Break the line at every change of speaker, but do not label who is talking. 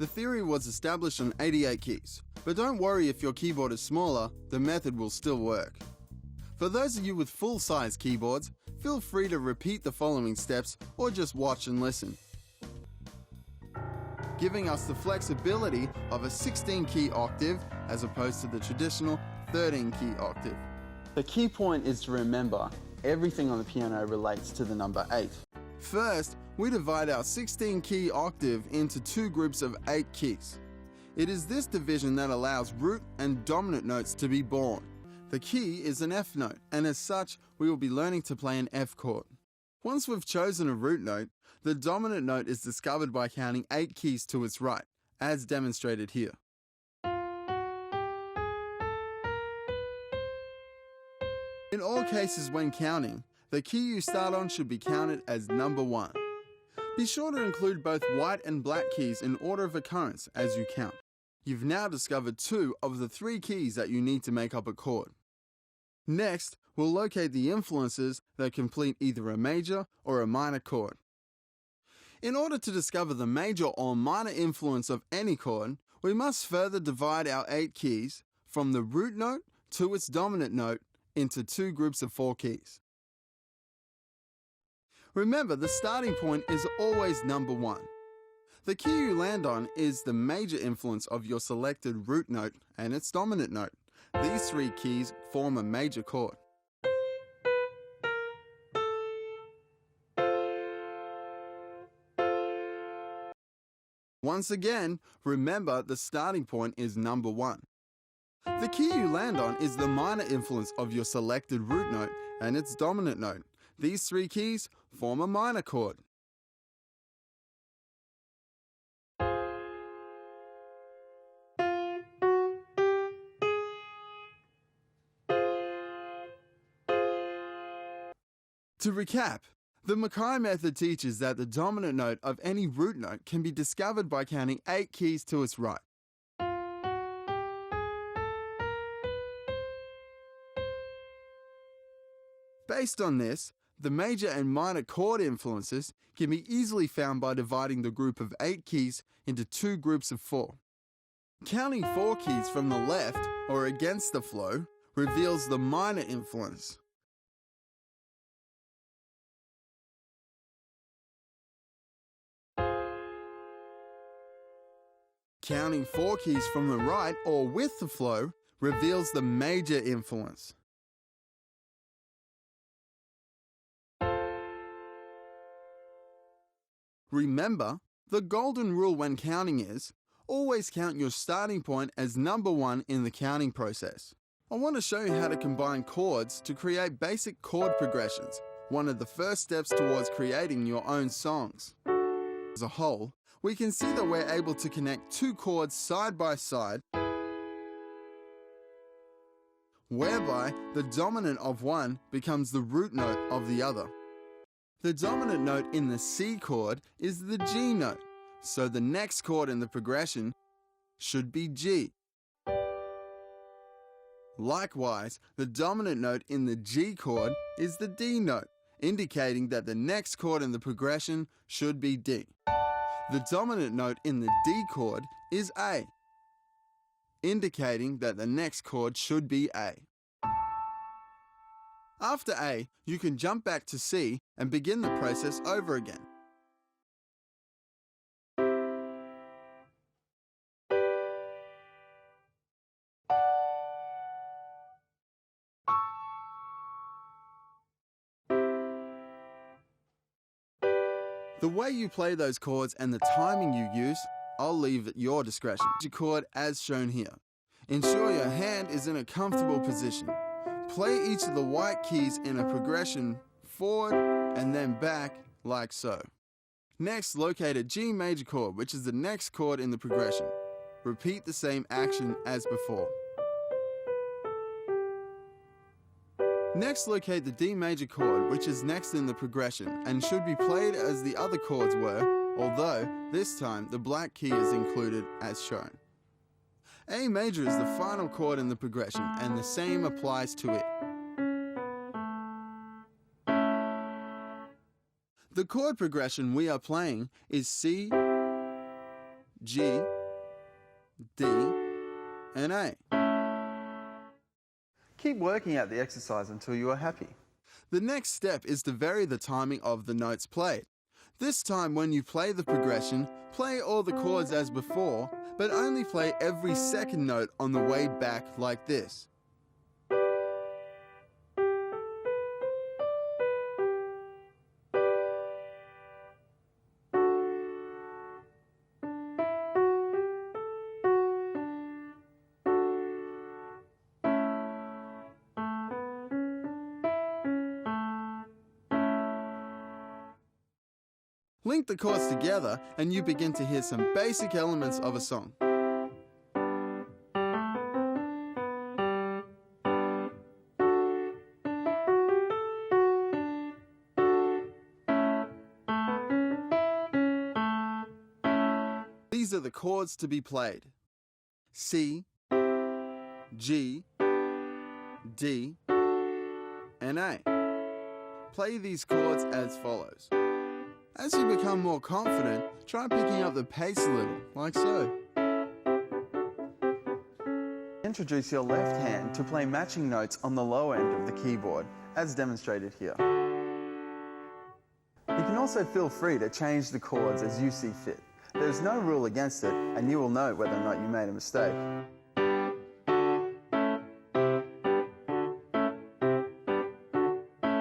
The theory was established on 88 keys, but don't worry if your keyboard is smaller, the method will still work. For those of you with full-size keyboards, feel free to repeat the following steps or just watch and listen, giving us the flexibility of a 16-key octave as opposed to the traditional 13-key octave. The key point is to remember everything on the piano relates to the number 8. First, we divide our 16-key octave into two groups of 8 keys. It is this division that allows root and dominant notes to be born. The key is an F note, and as such, we will be learning to play an F chord. Once we've chosen a root note, the dominant note is discovered by counting 8 keys to its right, as demonstrated here. In all cases when counting, the key you start on should be counted as number 1. Be sure to include both white and black keys in order of occurrence as you count. You've now discovered 2 of the 3 keys that you need to make up a chord. Next, we'll locate the influences that complete either a major or a minor chord. In order to discover the major or minor influence of any chord, we must further divide our 8 keys from the root note to its dominant note into 2 groups of 4 keys. Remember, the starting point is always number 1. The key you land on is the major influence of your selected root note and its dominant note. These 3 keys form a major chord. Once again, remember the starting point is number 1. The key you land on is the minor influence of your selected root note and its dominant note. These 3 keys form a minor chord. To recap, the Mackay method teaches that the dominant note of any root note can be discovered by counting 8 keys to its right. Based on this, the major and minor chord influences can be easily found by dividing the group of 8 keys into 2 groups of 4. Counting 4 keys from the left or against the flow reveals the minor influence. Counting 4 keys from the right or with the flow reveals the major influence. Remember, the golden rule when counting is, always count your starting point as number 1 in the counting process. I want to show you how to combine chords to create basic chord progressions, one of the first steps towards creating your own songs. As a whole, we can see that we're able to connect 2 chords side by side, whereby the dominant of one becomes the root note of the other. The dominant note in the C chord is the G note, so the next chord in the progression should be G. Likewise, the dominant note in the G chord is the D note, indicating that the next chord in the progression should be D. The dominant note in the D chord is A, indicating that the next chord should be A. After A, you can jump back to C and begin the process over again. The way you play those chords and the timing you use, I'll leave at your discretion. Your chord as shown here. Ensure your hand is in a comfortable position. Play each of the white keys in a progression forward and then back like so. Next, locate a G major chord, which is the next chord in the progression. Repeat the same action as before. Next, locate the D major chord, which is next in the progression and should be played as the other chords were, although this time the black key is included as shown. A major is the final chord in the progression, and the same applies to it. The chord progression we are playing is C, G, D, and A.
Keep working out the exercise until you are happy.
The next step is to vary the timing of the notes played. This time when you play the progression, play all the chords as before, but only play every second note on the way back like this. Link the chords together and you begin to hear some basic elements of a song. These are the chords to be played: C, G, D, and A. Play these chords as follows. As you become more confident, try picking up the pace a little, like so.
Introduce your left hand to play matching notes on the low end of the keyboard, as demonstrated here. You can also feel free to change the chords as you see fit. There's no rule against it, and you will know whether or not you made a mistake.